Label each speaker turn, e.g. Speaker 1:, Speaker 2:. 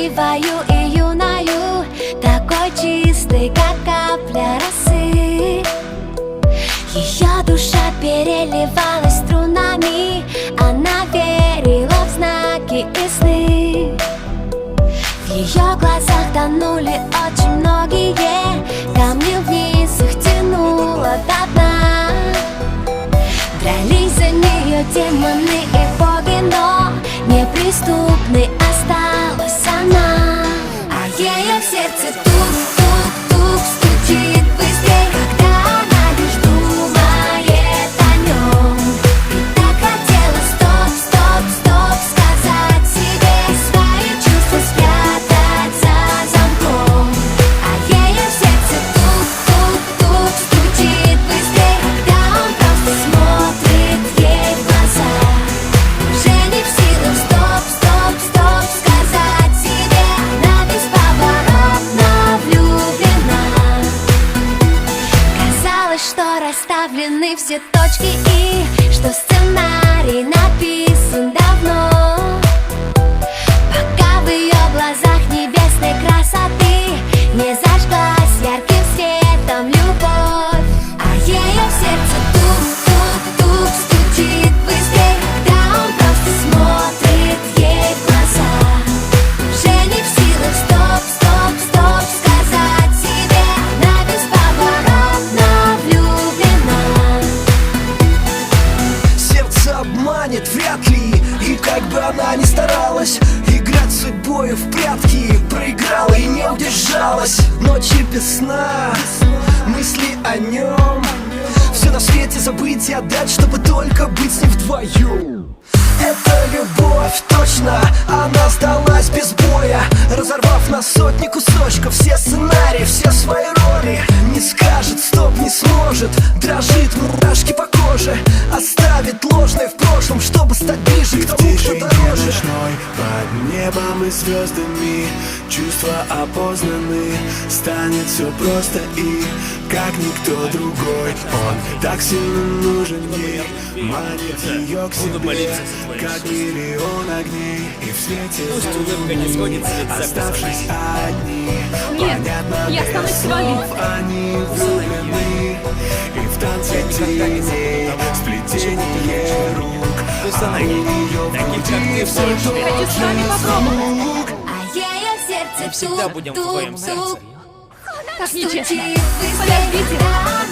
Speaker 1: красивою и юною, такой чистой, как капля росы. Ее душа переливалась струнами, она верила в знаки и сны. В ее глазах тонули очень многие, камни вниз их тянуло до дна. Дрались за нее демоны и боги, но неприступной осталась она. А ее в сердце тук-тук-тук стучит быстрей, когда она лишь думает о нем. И так хотела стоп-стоп-стоп сказать себе, свои чувства спрятать за замком. А ее в сердце тук-тук-тук стучит быстрей, когда он просто смотрит ей в глаза. Уже не в силах стоп-стоп-стоп сказать себе, она бесповоротно влюблена. Казалось, что расставлены все точки и что сценарий написан давно, пока в ее глазах небесной красоты не зажглась ярким светом любовь. А ее в сердце тук-тук-тук стучит быстрей, когда он просто смотрит ей в глаза. Уже не в силах стоп-стоп-стоп сказать себе, она бесповоротно влюблена.
Speaker 2: Сердце обманет вряд ли, и как бы она ни старалась играть с судьбою в прятки, проиграла и не удержалась. Ночи без сна, мысли о нем, все на свете забыть и отдать, чтобы только быть с ним вдвоем. Это любовь, точно, она сдалась без боя, разорвав на сотни кусочков все сценарии, все свои роли. Не скажет стоп, не сможет, дрожит, мурашки по коже, оставит ложное в прошлом, чтобы стать ближе к тому, кто дороже.
Speaker 3: Ночной, под небом и звездами чувства опознаны, станет все просто и как никто другой. Он так сильно нужен ей, манит ее к себе, как миллион огней, и в свете луны, оставшись одни.
Speaker 4: Нет, я останусь с вами.
Speaker 3: Они влюблены, и в танце теней, сплетение рук, а у нее в груди все
Speaker 4: Хочу с вами попробовать.
Speaker 1: А ее в сердце
Speaker 5: Всегда будем в твоем сердце.
Speaker 1: тук-тук-тук
Speaker 4: Так нечестно.
Speaker 1: стучит быстрей,
Speaker 4: Подождите.
Speaker 1: когда